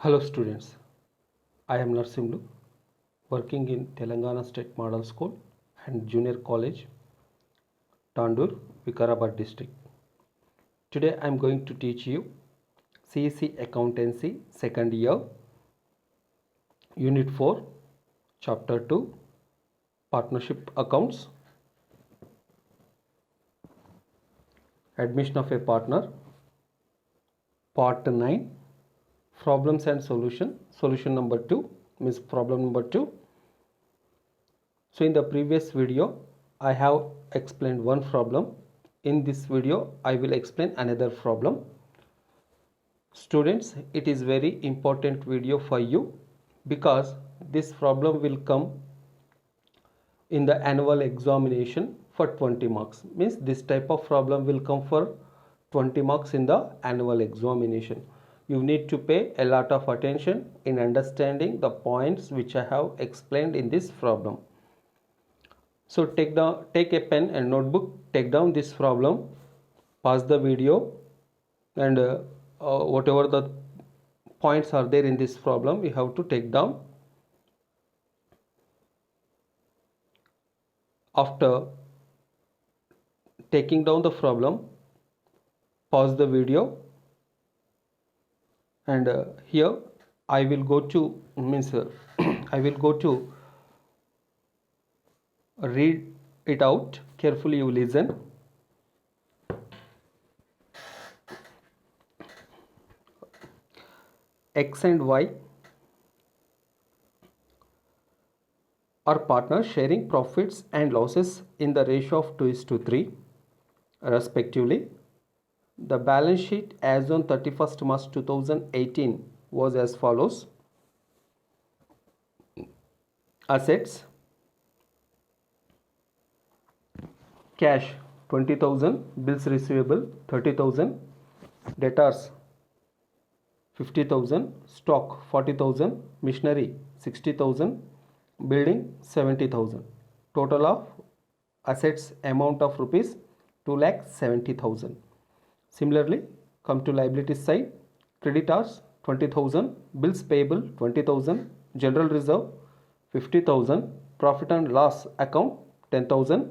Hello students, I am Narsimlu, working in Telangana State Model School and Junior College, Tandur, Vikarabad district. Today I am going to teach you CEC Accountancy second year, Unit 4, Chapter 2, Partnership Accounts, Admission of a Partner, Part 9, Problems and Solution number 2 means problem number 2. So in the previous video, I have explained one problem. In this video, I will explain another problem. Students, it is very important video for you because this problem will come in the annual examination for 20 marks. Means this type of problem will come for 20 marks in the annual examination. You need to pay a lot of attention in understanding the points which I have explained in this problem. So take a pen and notebook, take down this problem, pause the video, and whatever the points are there in this problem, you have to take down. After taking down the problem, pause the video, and here I will go to I will go to read it out carefully. You listen. X and Y are partners sharing profits and losses in the ratio of 2:3 respectively. The balance sheet as on 31st March 2018 was as follows. Assets: cash 20,000, bills receivable 30,000, debtors 50,000, stock 40,000, machinery 60,000, building 70,000. Total of assets amount of rupees 2,70,000. Similarly, come to liabilities side. Creditors 20,000, bills payable 20,000, general reserve 50,000, profit and loss account 10,000,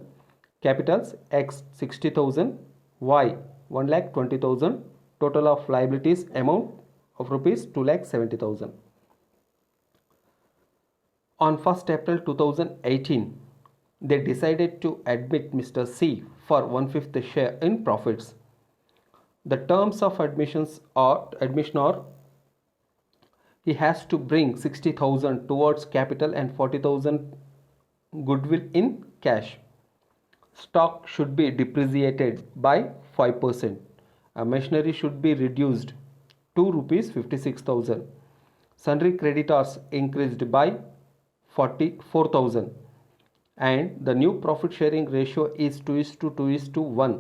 capitals X 60,000, Y 1,20,000. Total of liabilities amount of rupees 2,70,000. On 1st April 2018, they decided to admit Mr. C for 1/5 share in profits. The terms of admission are he has to bring 60,000 towards capital and 40,000 goodwill in cash. Stock should be depreciated by 5%. Machinery should be reduced to rupees 56,000. Sundry creditors increased by 44,000, and the new profit sharing ratio is 2:1.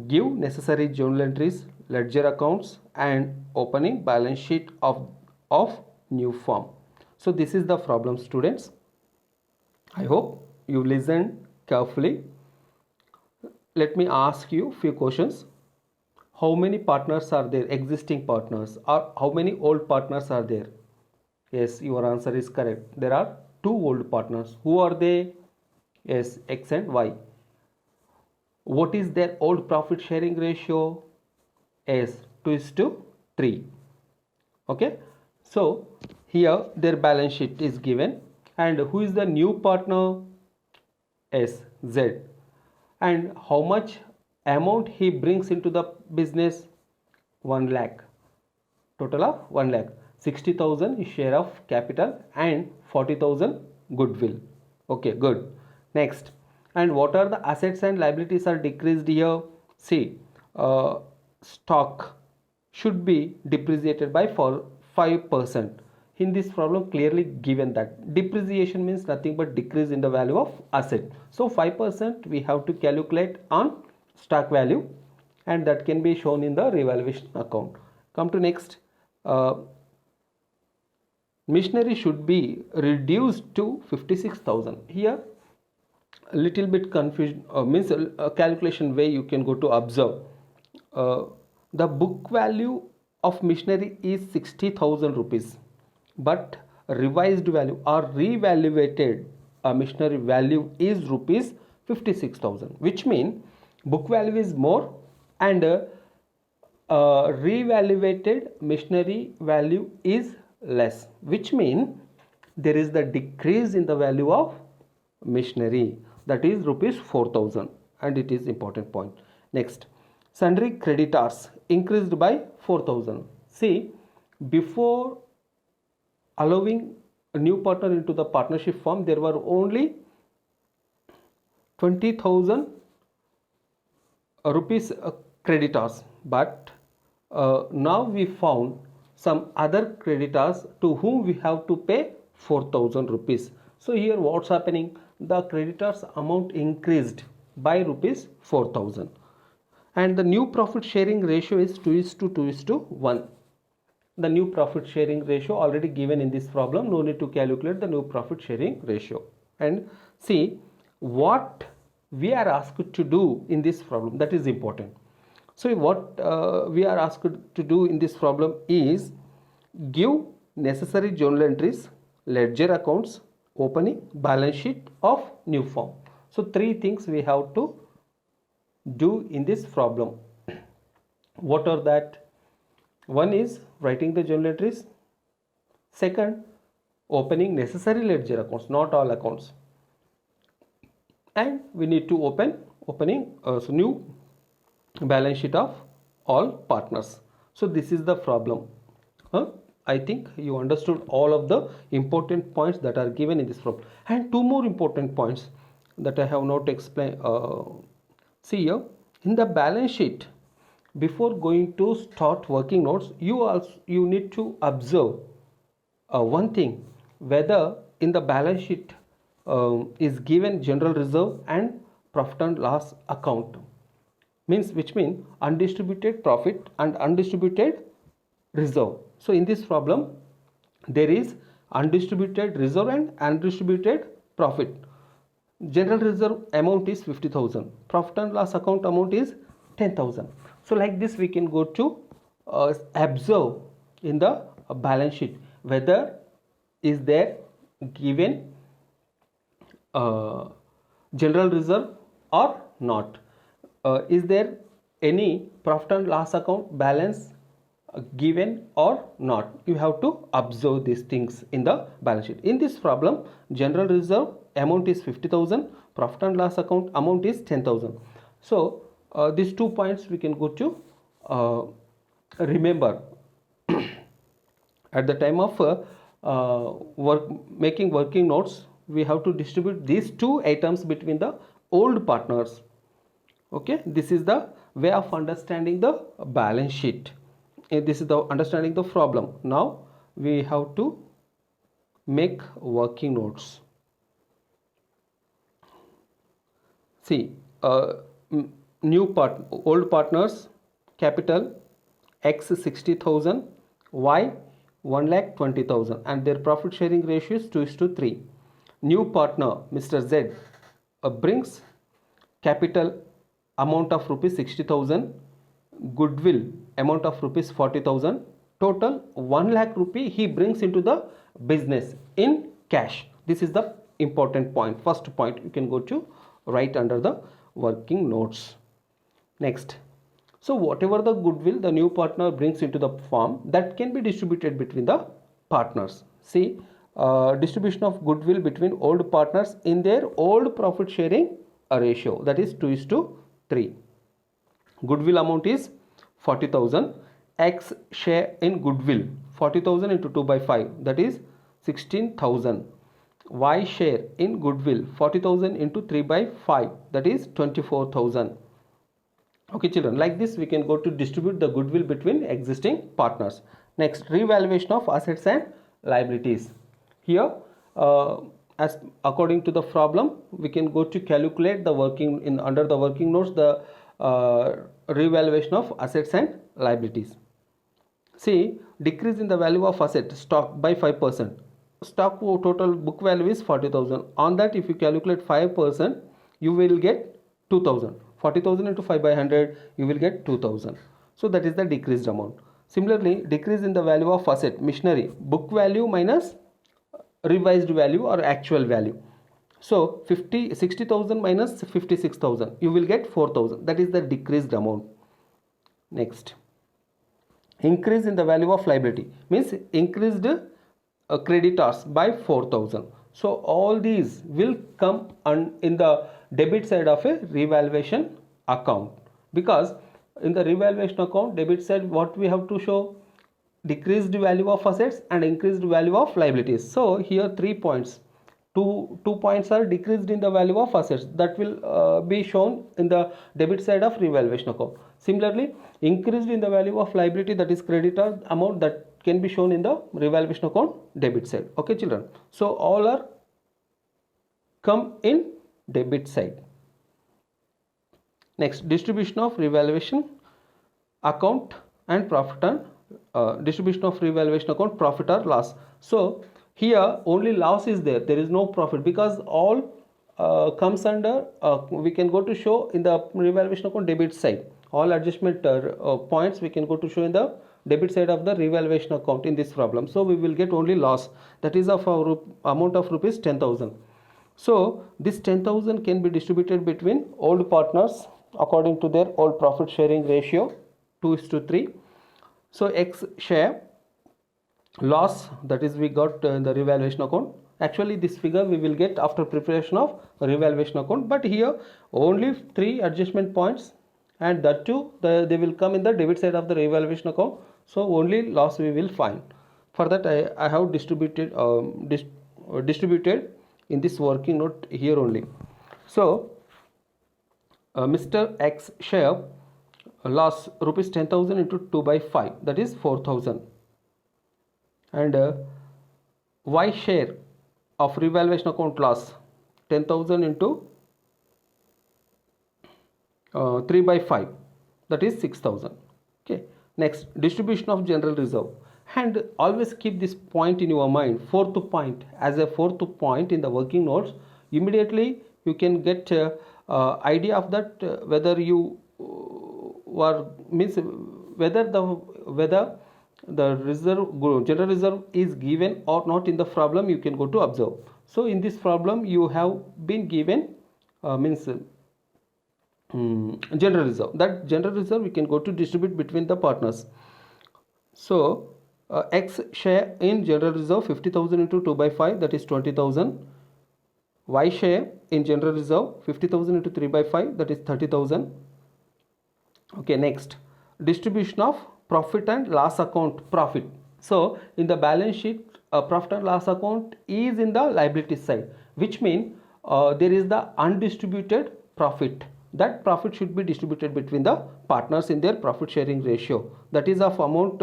Give necessary journal entries, ledger accounts, and opening balance sheet of new firm. So this is the problem, students. I hope you listened carefully. Let me ask you few questions. How many partners are there, existing partners, or how many old partners are there? Yes, your answer is correct. There are 2 old partners. Who are they? Yes, X and Y. What is their old profit sharing ratio? Yes, 2:3. Okay, so here their balance sheet is given, and who is the new partner? S, Z, and how much amount he brings into the business? 1 lakh. Total of 1 lakh. 60,000 share of capital and 40,000 goodwill. Okay, good. Next, and what are the assets and liabilities are decreased here? See, stock should be depreciated by 5%. In this problem clearly given that depreciation means nothing but decrease in the value of asset. So 5% we have to calculate on stock value, and that can be shown in the revaluation account. Come to next. Machinery should be reduced to 56,000. Here a little bit confusion, means a calculation way you can go to observe. The book value of machinery is 60,000 rupees, but revised value or revaluated machinery value is rupees 56,000, which mean book value is more and revaluated machinery value is less, which mean there is the decrease in the value of machinery, that is rupees 4,000, and it is important point. Next, sundry creditors increased by 4,000. See, before allowing a new partner into the partnership firm, there were only 20,000 rupees creditors, but now we found some other creditors to whom we have to pay 4,000 rupees. So here what's happening, the creditors amount increased by rupees 4,000, and the new profit sharing ratio is 2:1. The new profit sharing ratio already given in this problem, no need to calculate the new profit sharing ratio. And see what we are asked to do in this problem, that is important. So what we are asked to do in this problem is give necessary journal entries, ledger accounts, opening, balance sheet of new firm. So three things we have to do in this problem. What are that? One is writing the journal entries. Second, opening necessary ledger accounts, not all accounts. And we need to opening new balance sheet of all partners. So this is the problem. I think you understood all of the important points that are given in this problem. And two more important points that I have not explained. See here, in the balance sheet, before going to start working notes, you need to observe one thing, whether in the balance sheet is given general reserve and profit and loss account, which means undistributed profit and undistributed reserve. So in this problem there is undistributed reserve and undistributed profit. General reserve amount is 50,000, profit and loss account amount is 10,000. So like this we can go to observe in the balance sheet whether is there given general reserve or not. Is there any profit and loss account balance given or not? You have to observe these things in the balance sheet. In this problem, general reserve amount is 50,000, profit and loss account amount is 10,000. So these 2 points we can go to remember at the time of making working notes. We have to distribute these two items between the old partners. Okay, this is the way of understanding the balance sheet. This is the understanding the problem. Now we have to make working notes. See, old partners, capital X 60,000, Y 1,20,000, and their profit sharing ratio is 2:3. New partner Mr. Z brings capital amount of rupees 60,000, goodwill amount of rupees 40,000, total 1 lakh rupee he brings into the business in cash. This is the important point. First point you can go to write under the working notes. Next, so whatever the goodwill the new partner brings into the firm, that can be distributed between the partners. See, distribution of goodwill between old partners in their old profit sharing ratio, that is 2:3. Goodwill amount is 40,000. X share in goodwill 40,000 into 2/5, that is 16,000. Y share in goodwill 40,000 into 3/5, that is 24,000. Okay children, like this we can go to distribute the goodwill between existing partners. Next, revaluation of assets and liabilities. Here as according to the problem we can go to calculate the working in under the working notes the revaluation of assets and liabilities. See, decrease in the value of asset stock by 5%. Stock total book value is 40,000. On that if you calculate 5%, you will get 2,000. 40,000 into 5/100, you will get 2,000. So that is the decreased amount. Similarly, decrease in the value of asset, machinery, book value minus revised value or actual value. So 60,000 minus 56,000, you will get 4,000. That is the decreased amount. Next, increase in the value of liability means increased creditors by 4,000. So all these will come in the debit side of a revaluation account, because in the revaluation account debit side what we have to show, decreased value of assets and increased value of liabilities. So here 3 points, two points are decreased in the value of assets, that will be shown in the debit side of revaluation account. Similarly, increased in the value of liability, that is creditor amount, that can be shown in the revaluation account debit side. Okay children, so all are come in debit side. Next, distribution of revaluation account and profit and distribution of revaluation account, profit or loss. So here only loss is there, there is no profit, because all comes under we can go to show in the revaluation account debit side. All adjustment points we can go to show in the debit side of the revaluation account in this problem. So we will get only loss, that is of our amount of rupees 10,000. So this 10,000 can be distributed between old partners according to their old profit sharing ratio 2:3. So X share loss, that is we got in the revaluation account. Actually this figure we will get after preparation of revaluation account, but here only 3 adjustment points, and that too they will come in the debit side of the revaluation account. So only loss we will find. For that I have distributed in this working note here only. So Mr. X share loss rupees 10,000 into 2/5, that is 4,000, and Y share of revaluation account loss 10,000 into 3/5, that is 6,000. Okay. Next, distribution of general reserve, and always keep this point in your mind, fourth point, as a fourth point in the working notes. Immediately you can get idea of that whether you whether the reserve general reserve is given or not in the problem, you can go to observe. So in this problem you have been given general reserve. That general reserve we can go to distribute between the partners. So X share in general reserve 50,000 into 2/5, that is 20,000. Y share in general reserve 50,000 into 3/5, that is 30,000. Okay, next, distribution of profit and loss account profit. So in the balance sheet profit and loss account is in the liability side, which means there is the undistributed profit. That profit should be distributed between the partners in their profit sharing ratio, that is of amount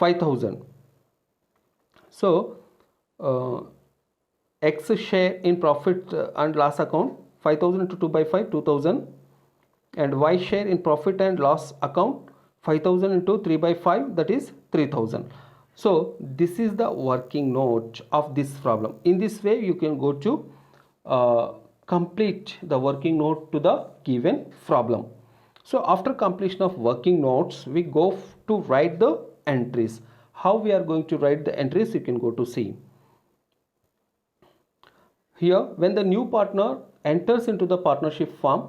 5,000. So X share in profit and loss account 5,000 into 2/5, 2,000, and Y share in profit and loss account 5,000 into 3/5, that is 3,000. So this is the working note of this problem. In this way you can go to complete the working note to the given problem. So after completion of working notes, we go to write the entries. How we are going to write the entries, you can go to see. Here, when the new partner enters into the partnership firm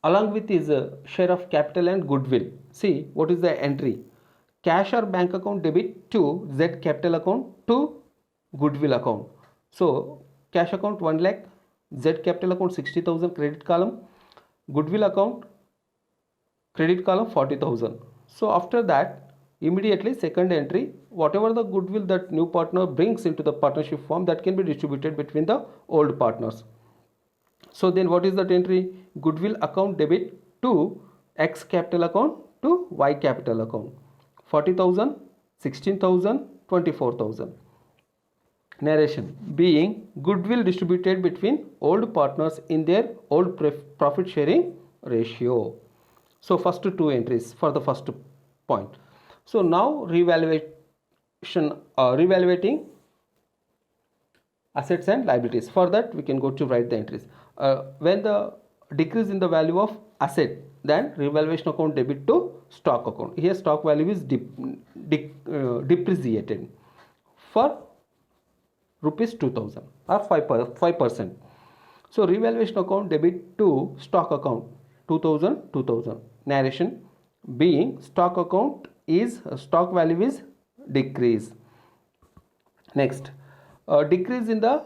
along with his share of capital and goodwill, see what is the entry: cash or bank account debit to Z capital account to goodwill account. So cash account 1 lakh, Z capital account 60,000 credit column, goodwill account credit column 40,000. So after that, immediately second entry, whatever the goodwill that new partner brings into the partnership firm, that can be distributed between the old partners. So then what is that entry? Goodwill account debit to X capital account to Y capital account, 40,000, 16,000, 24,000. Narration: being goodwill distributed between old partners in their old profit sharing ratio. So first two entries for the first point. So now revaluating assets and liabilities. For that we can go to write the entries. When the decrease in the value of asset, then revaluation account debit to stock account. Here stock value is depreciated for rupees 2000 or 5%. So revaluation account debit to stock account 2000. Narration being stock account is stock value is decrease. Next, decrease in the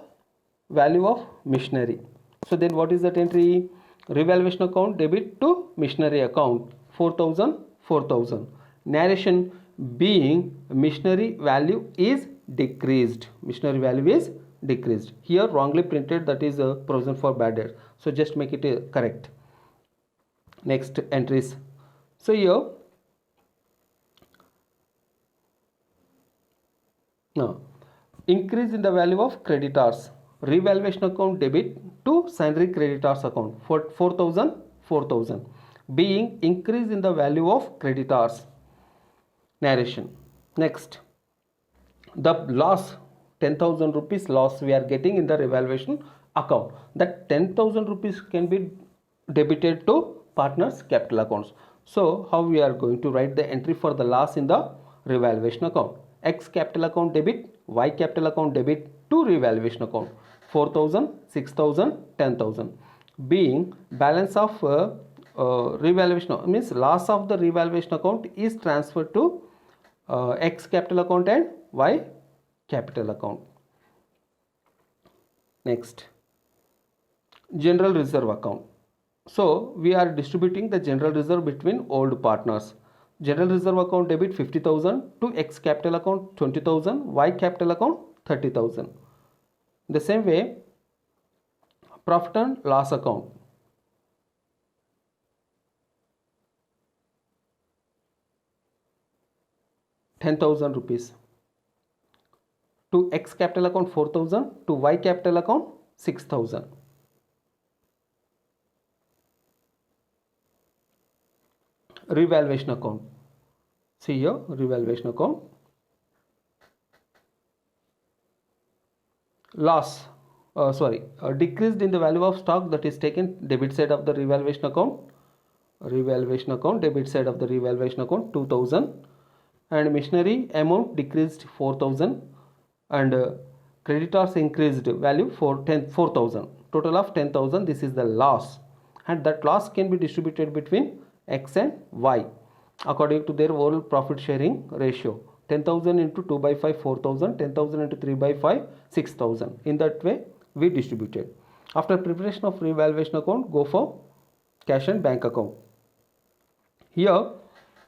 value of machinery. So then what is that entry? Revaluation account debit to machinery account 4000. Narration being machinery value is decreased. Machinery value is decreased. Here wrongly printed, that is a provision for bad debt. So just make it correct. Next entries. So here now increase in the value of creditors. Revaluation account debit to sundry creditors account for 4000 being increase in the value of creditors. Narration. Next, the loss 10,000 rupees loss we are getting in the revaluation account. That 10,000 rupees can be debited to partners capital accounts. So how we are going to write the entry for the loss in the revaluation account? X capital account debit, Y capital account debit to revaluation account 4,000, 6,000, 10,000 being balance of revaluation means loss of the revaluation account is transferred to X capital account and Y capital account. Next, general reserve account. So we are distributing the general reserve between old partners. General reserve account debit 50,000 to X capital account 20,000, Y capital account 30,000. The same way, profit and loss account. ₹10,000 to X capital account 4,000 to Y capital account 6,000. Revaluation account. See here, revaluation account. Loss, decreased in the value of stock, that is taken debit side of the revaluation account. Revaluation account, debit side of the revaluation account 2,000, and machinery amount decreased 4,000, and creditors increased value for 4,000. Total of 10,000. This is the loss, and that loss can be distributed between X and Y according to their overall profit sharing ratio. 10,000 into 2 by 5 4,000, 10,000 into 3 by 5 6,000. In that way we distributed. After preparation of revaluation account, go for cash and bank account. Here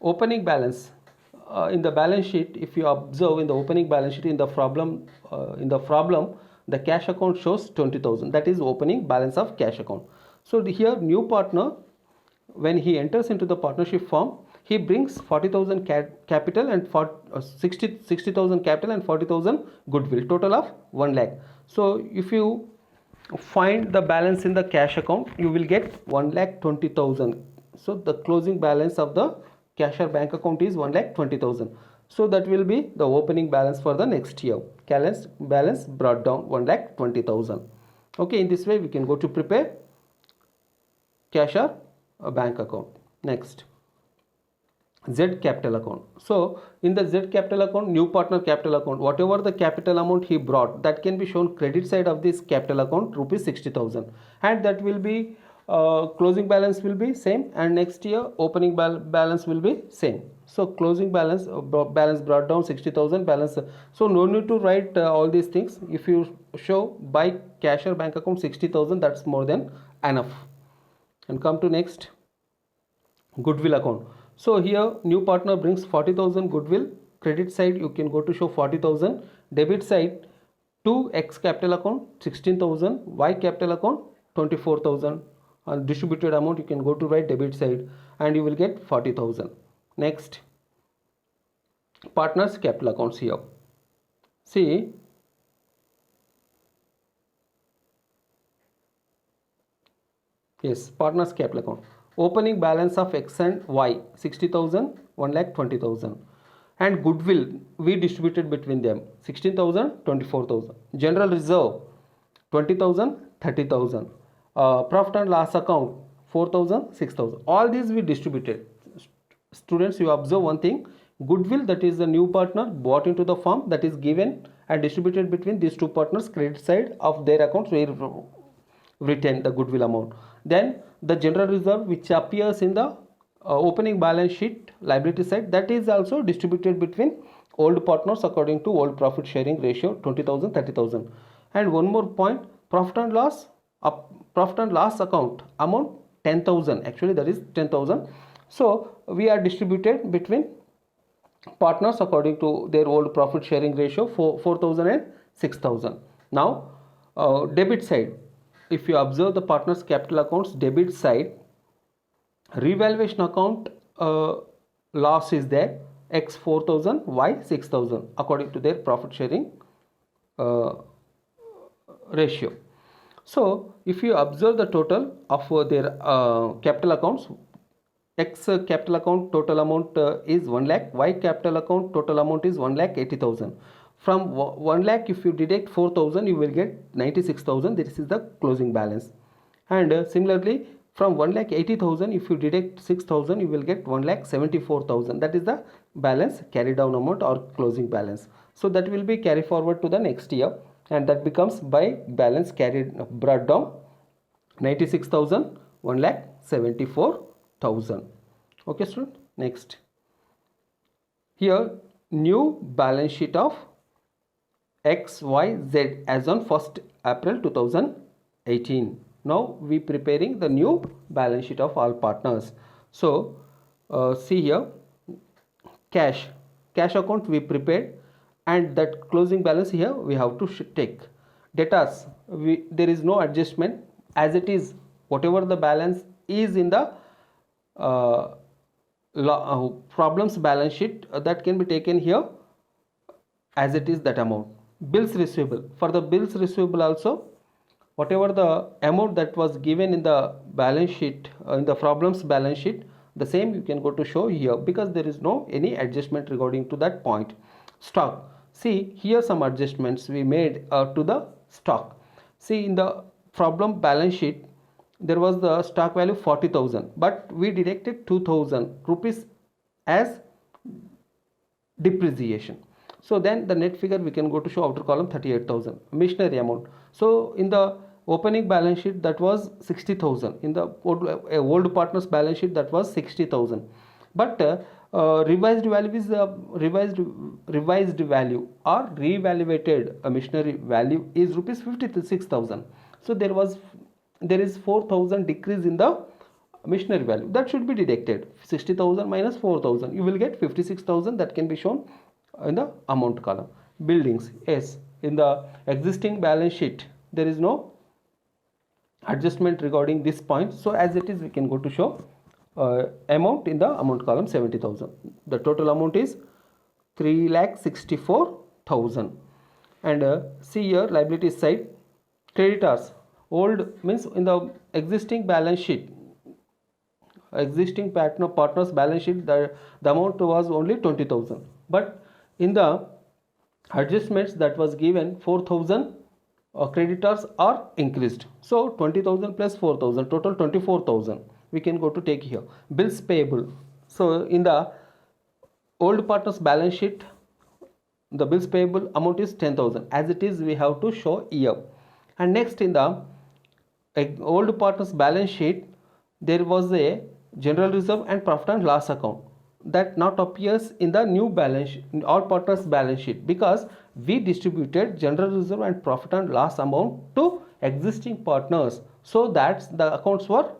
opening balance, in the balance sheet, if you observe in the opening balance sheet in the problem the cash account shows 20,000. That is opening balance of cash account. So here new partner, when he enters into the partnership firm, he brings 40,000 capital and 60,000 capital and 40,000 goodwill, total of 1 lakh. So if you find the balance in the cash account, you will get 1,20,000. So the closing balance of the cash or bank account is 1,20,000. So that will be the opening balance for the next year. Balance brought down 1,20,000. Okay, in this way we can go to prepare cash or a bank account. Next, Z capital account. So in the Z capital account, new partner capital account, whatever the capital amount he brought, that can be shown credit side of this capital account rupees 60,000, and that will be closing balance will be same, and next year opening balance will be same. So closing balance brought down 60,000 balance. So no need to write all these things. If you show by cash or bank account 60,000, that's more than enough. And come to next, goodwill account. So here new partner brings 40,000 goodwill. Credit side you can go to show 40,000. Debit side to X capital account 16,000, Y capital account 24,000. And distributed amount you can go to write debit side, and you will get 40,000. Next, partners capital accounts. Here see, yes, partners capital account. Opening balance of X and Y 60,000, 1,20,000, and goodwill we distributed between them 16,000, 24,000. General reserve 20,000, 30,000, profit and loss account 4,000, 6,000. All these we distributed. Students, you observe one thing: goodwill, that is the new partner bought into the firm, that is given and distributed between these two partners. Credit side of their accounts we retain the goodwill amount. Then the general reserve, which appears in the opening balance sheet liability side, that is also distributed between old partners according to old profit sharing ratio, 20,000, 30,000. And one more point, profit and loss account amount 10,000, actually that is 10,000. So we are distributed between partners according to their old profit sharing ratio, 4,000 and 6,000. Now debit side, if you observe the partners capital accounts debit side, revaluation account loss is there, x 4,000, y 6,000 according to their profit sharing ratio. So if you observe the total of their capital accounts, X capital account total amount is 1 lakh, Y capital account total amount is 1,80,000. From 1 lakh, if you deduct 4,000, you will get 96,000. This is the closing balance. And similarly, from 1,80,000, if you deduct 6,000, you will get 1,74,000. That is the balance carry down amount or closing balance. So that will be carry forward to the next year, and that becomes by balance carried brought down 96,000, 1,74,000. Okay, student. Next, here new balance sheet of XYZ as on 1st April 2018. Now we preparing the new balance sheet of all partners. So see here, cash account we prepared, and that closing balance here we have to take. Debtors, there is no adjustment, as it is whatever the balance is in the problems balance sheet, that can be taken here as it is that amount. Bills receivable, for the bills receivable also, whatever the amount that was given in the balance sheet, in the problems balance sheet, the same you can go to show here, because there is no any adjustment regarding to that point. Stock, see here some adjustments we made to the stock. See, in the problem balance sheet there was the stock value 40,000, but we deducted 2,000 rupees as depreciation. So then the net figure we can go to show outer column 38,000. Machinery amount, so in the opening balance sheet that was 60,000, in the old partners balance sheet that was 60,000, but revised value is revised value or reevaluated machinery value is rupees 56,000. So there is 4,000 decrease in the machinery value, that should be deducted. 60,000 minus 4,000, you will get 56,000, that can be shown in the amount column. Buildings, yes, in the existing balance sheet there is no adjustment regarding this point, so as it is we can go to show amount in the amount column 70,000. The total amount is 3,64,000. And see here liability side, creditors, old means in the existing balance sheet, existing partners balance sheet, the amount was only 20,000, but in the adjustments that was given 4,000 creditors are increased, so 20,000 plus 4,000, total 24,000 we can go to take here. Bills payable, so in the old partners balance sheet the bills payable amount is 10,000, as it is we have to show here. And next, in the old partners balance sheet there was a general reserve and profit and loss account that not appears in the new balance sheet, in all partners balance sheet, because we distributed general reserve and profit and loss amount to existing partners, so that the accounts were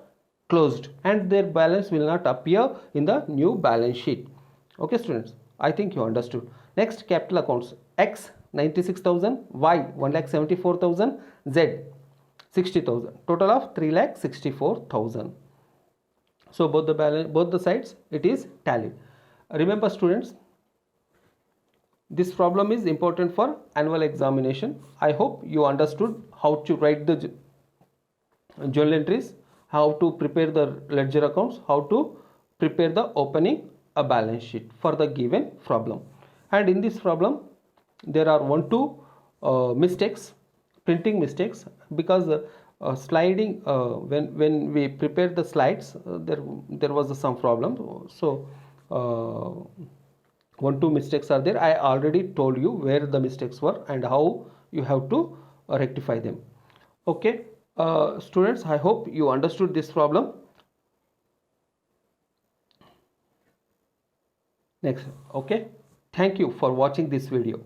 closed and their balance will not appear in the new balance sheet. Okay, students, I think you understood. Next, capital accounts, X 96,000, Y 1,74,000, Z 60,000, total of 3,64,000. So both the sides it is tallied. Remember, students, this problem is important for annual examination. I hope you understood how to write the journal entries, how to prepare the ledger accounts, how to prepare the opening a balance sheet for the given problem. And in this problem there are 1-2 mistakes, printing mistakes, because sliding, when we prepared the slides, there was some problem. So one two mistakes are there. I already told you where the mistakes were and how you have to rectify them. Okay, students, I hope you understood this problem. Next. Okay, thank you for watching this video.